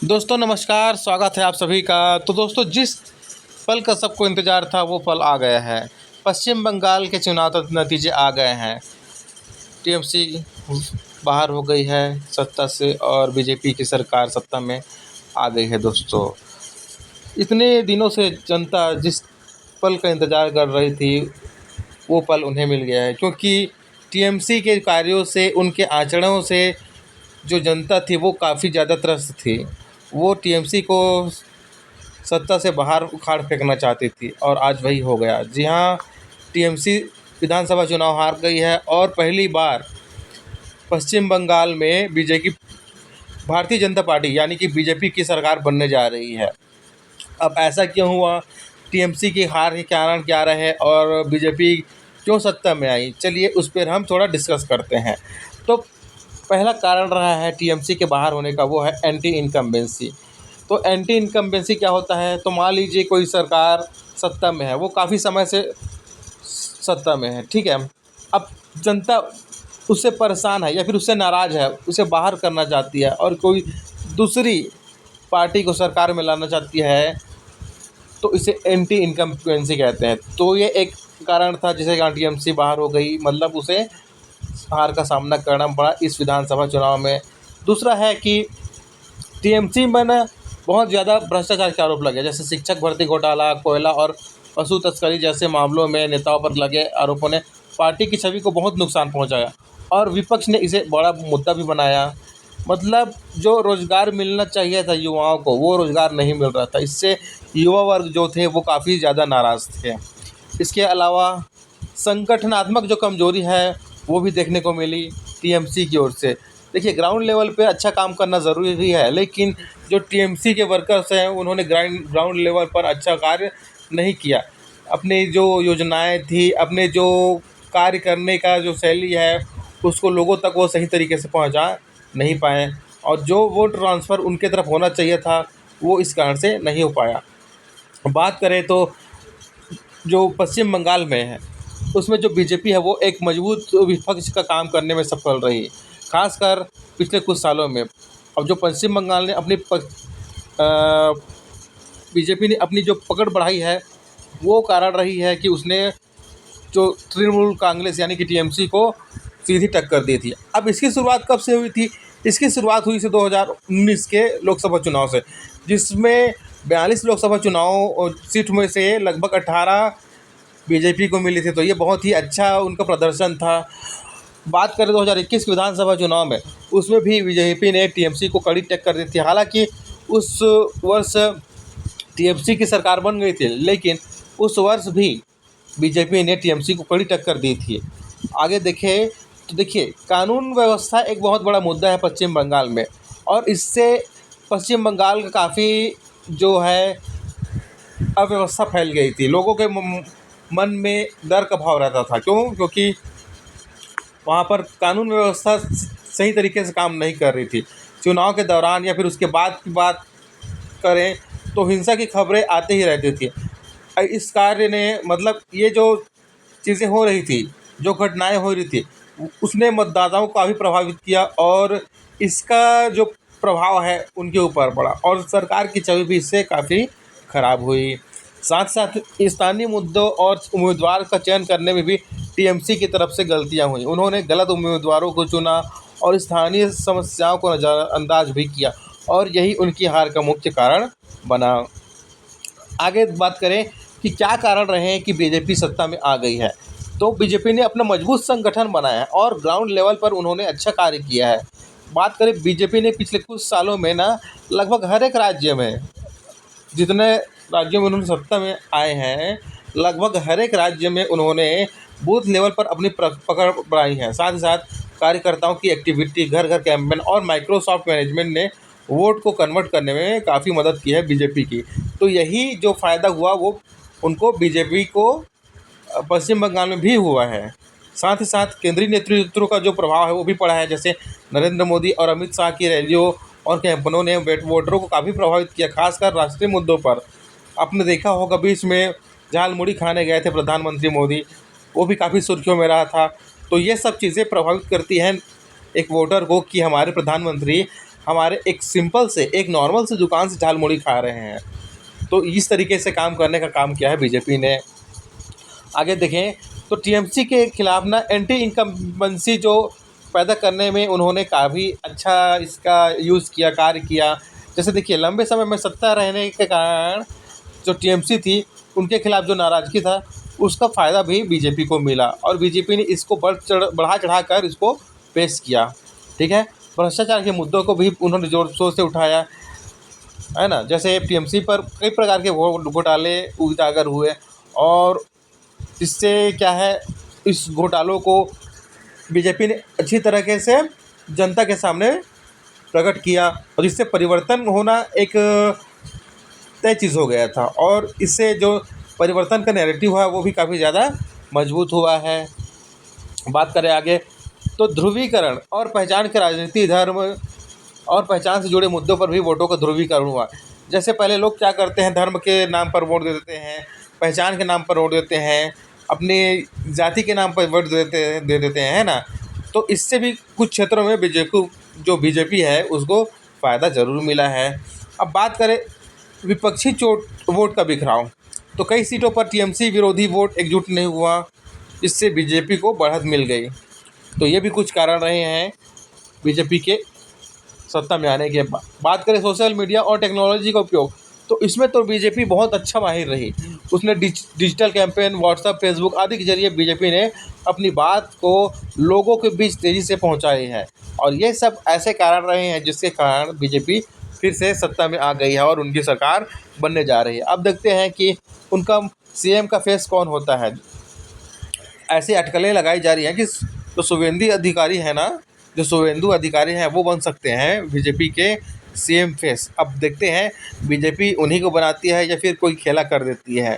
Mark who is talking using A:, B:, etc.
A: दोस्तों नमस्कार, स्वागत है आप सभी का। तो दोस्तों जिस पल का सबको इंतज़ार था वो पल आ गया है। पश्चिम बंगाल के चुनाव नतीजे आ गए हैं। टीएमसी बाहर हो गई है सत्ता से और बीजेपी की सरकार सत्ता में आ गई है दोस्तों। इतने दिनों से जनता जिस पल का इंतज़ार कर रही थी वो पल उन्हें मिल गया है, क्योंकि टीएमसी के कार्यों से, उनके आचरणों से जो जनता थी वो काफ़ी ज़्यादा त्रस्त थी। वो टीएमसी को सत्ता से बाहर उखाड़ फेंकना चाहती थी और आज वही हो गया। जी हाँ, टीएमसी विधानसभा चुनाव हार गई है और पहली बार पश्चिम बंगाल में बीजेपी, भारतीय जनता पार्टी यानी कि बीजेपी की सरकार बनने जा रही है। अब ऐसा क्यों हुआ, टीएमसी की हार के कारण क्या रहे और बीजेपी क्यों सत्ता में आई, चलिए उस पर हम थोड़ा डिस्कस करते हैं। तो पहला कारण रहा है टीएमसी के बाहर होने का, वो है एंटी इनकम्बेंसी। तो एंटी इनकम्बेंसी क्या होता है, तो मान लीजिए कोई सरकार सत्ता में है, वो काफ़ी समय से सत्ता में है, ठीक है। अब जनता उससे परेशान है या फिर उससे नाराज़ है, उसे बाहर करना चाहती है और कोई दूसरी पार्टी को सरकार में लाना चाहती है, तो इसे एंटी इनकम्बेंसी कहते हैं। तो ये एक कारण था जिसके कारण टीएमसी बाहर हो गई, मतलब उसे हार का सामना करना पड़ा इस विधानसभा चुनाव में। दूसरा है कि टीएमसी में ना बहुत ज़्यादा भ्रष्टाचार के आरोप लगे, जैसे शिक्षक भर्ती घोटाला, कोयला और पशु तस्करी जैसे मामलों में नेताओं पर लगे आरोपों ने पार्टी की छवि को बहुत नुकसान पहुंचाया और विपक्ष ने इसे बड़ा मुद्दा भी बनाया। मतलब जो रोज़गार मिलना चाहिए था युवाओं को, वो रोज़गार नहीं मिल रहा था। इससे युवा वर्ग जो थे वो काफ़ी ज़्यादा नाराज़ थे। इसके अलावा संगठनात्मक जो कमजोरी है वो भी देखने को मिली टीएमसी की ओर से। देखिए, ग्राउंड लेवल पे अच्छा काम करना ज़रूरी भी है, लेकिन जो टीएमसी के वर्कर्स हैं उन्होंने ग्राउंड लेवल पर अच्छा कार्य नहीं किया। अपनी जो योजनाएं थी, अपने जो कार्य करने का जो शैली है, उसको लोगों तक वो सही तरीके से पहुंचा नहीं पाए और जो वोट ट्रांसफ़र उनके तरफ होना चाहिए था वो इस कारण से नहीं हो पाया। बात करें तो जो पश्चिम बंगाल में है उसमें जो बीजेपी है वो एक मजबूत विपक्ष का काम करने में सफल रही, खासकर पिछले कुछ सालों में। अब जो पश्चिम बंगाल ने अपनी बीजेपी ने अपनी जो पकड़ बढ़ाई है वो कारण रही है कि उसने जो तृणमूल कांग्रेस यानी कि टीएमसी को सीधी टक्कर दी थी। अब इसकी शुरुआत कब से हुई थी, इसकी शुरुआत हुई थी 2019 के लोकसभा चुनाव से, जिसमें 42 लोकसभा चुनाव सीट में से लगभग 18 बीजेपी को मिली थी। तो ये बहुत ही अच्छा उनका प्रदर्शन था। बात करें 2021 के विधानसभा चुनाव में, उसमें भी बीजेपी ने टीएमसी को कड़ी टक्कर दी थी। हालांकि उस वर्ष टीएमसी की सरकार बन गई थी, लेकिन उस वर्ष भी बीजेपी ने टीएमसी को कड़ी टक्कर दी थी। आगे देखें तो देखिए, कानून व्यवस्था एक बहुत बड़ा मुद्दा है पश्चिम बंगाल में और इससे पश्चिम बंगाल का काफ़ी जो है अव्यवस्था फैल गई थी। लोगों के मन में डर का भाव रहता था। क्यों? क्योंकि वहाँ पर कानून व्यवस्था सही तरीके से काम नहीं कर रही थी। चुनाव के दौरान या फिर उसके बाद की बात करें तो हिंसा की खबरें आती ही रहती थी। इस कार्य ने, मतलब ये जो चीज़ें हो रही थी, जो घटनाएं हो रही थी, उसने मतदाताओं को काफ़ी प्रभावित किया और इसका जो प्रभाव है उनके ऊपर पड़ा और सरकार की छवि भी इससे काफ़ी खराब हुई। साथ साथ स्थानीय मुद्दों और उम्मीदवार का चयन करने में भी टीएमसी की तरफ से गलतियां हुई। उन्होंने गलत उम्मीदवारों को चुना और स्थानीय समस्याओं को नज़रअंदाज भी किया और यही उनकी हार का मुख्य कारण बना। आगे बात करें कि क्या कारण रहे हैं कि बीजेपी सत्ता में आ गई है, तो बीजेपी ने अपना मजबूत संगठन बनाया है और ग्राउंड लेवल पर उन्होंने अच्छा कार्य किया है। बात करें, बीजेपी ने पिछले कुछ सालों में ना लगभग हर एक राज्य में, जितने राज्यों में उन्होंने सत्ता में आए हैं, लगभग हर एक राज्य में उन्होंने बूथ लेवल पर अपनी पकड़ बढ़ाई है। साथ ही साथ कार्यकर्ताओं की एक्टिविटी, घर घर कैंपेन और माइक्रोसॉफ्ट मैनेजमेंट ने वोट को कन्वर्ट करने में काफ़ी मदद की है बीजेपी की। तो यही जो फ़ायदा हुआ वो उनको, बीजेपी को पश्चिम बंगाल में भी हुआ है। साथ ही साथ केंद्रीय नेतृत्व का जो प्रभाव है वो भी पड़ा है, जैसे नरेंद्र मोदी और अमित शाह की रैलियों और कैंपेनों ने वोटरों को काफ़ी प्रभावित किया, खासकर राष्ट्रीय मुद्दों पर। आपने देखा होगा बीच में झालमुड़ी खाने गए थे प्रधानमंत्री मोदी, वो भी काफ़ी सुर्खियों में रहा था। तो ये सब चीज़ें प्रभावित करती हैं एक वोटर को कि हमारे प्रधानमंत्री हमारे एक सिंपल से, एक नॉर्मल से दुकान से झाल मुड़ी खा रहे हैं। तो इस तरीके से काम करने का काम किया है बीजेपी ने। आगे देखें तो टीएमसी के खिलाफ ना एंटी इनकम्बेंसी जो पैदा करने में उन्होंने काफ़ी अच्छा इसका यूज़ किया, कार्य किया। जैसे देखिए लंबे समय में सत्ता रहने के कारण जो टीएमसी थी उनके खिलाफ जो नाराज़गी था उसका फ़ायदा भी बीजेपी को मिला और बीजेपी ने इसको बढ़ा चढ़ा कर इसको पेश किया। ठीक है, भ्रष्टाचार के मुद्दों को भी उन्होंने ज़ोर शोर से उठाया, है ना। जैसे टीएमसी पर कई प्रकार के घोटाले उजागर हुए और इससे क्या है, इस घोटालों को बीजेपी ने अच्छी तरीके से जनता के सामने प्रकट किया और इससे परिवर्तन होना एक तय चीज़ हो गया था और इससे जो परिवर्तन का नैरेटिव है वो भी काफ़ी ज़्यादा मजबूत हुआ है। बात करें आगे तो ध्रुवीकरण और पहचान के राजनीति, धर्म और पहचान से जुड़े मुद्दों पर भी वोटों का ध्रुवीकरण हुआ। जैसे पहले लोग क्या करते हैं, धर्म के नाम पर वोट दे देते हैं, पहचान के नाम पर वोट देते हैं, अपनी जाति के नाम पर वोट दे देते हैं, है ना। तो इससे भी कुछ क्षेत्रों में बीजेपी है उसको फ़ायदा ज़रूर मिला है। अब बात करें विपक्षी वोट का बिखराव, तो कई सीटों पर टीएमसी विरोधी वोट एकजुट नहीं हुआ, इससे बीजेपी को बढ़त मिल गई। तो ये भी कुछ कारण रहे हैं बीजेपी के सत्ता में आने के बाद। बात करें सोशल मीडिया और टेक्नोलॉजी का उपयोग, तो इसमें तो बीजेपी बहुत अच्छा माहिर रही। उसने डिजिटल कैंपेन, व्हाट्सएप, फेसबुक आदि के जरिए बीजेपी ने अपनी बात को लोगों के बीच तेज़ी से पहुंचाई है और ये सब ऐसे कारण रहे हैं जिसके कारण बीजेपी फिर से सत्ता में आ गई है और उनकी सरकार बनने जा रही है। अब देखते हैं कि उनका सीएम का फेस कौन होता है। ऐसी अटकलें लगाई जा रही हैं कि जो शुभेंदु अधिकारी हैं वो बन सकते हैं बीजेपी के सीएम फेस। अब देखते हैं बीजेपी उन्हीं को बनाती है या फिर कोई खेला कर देती है।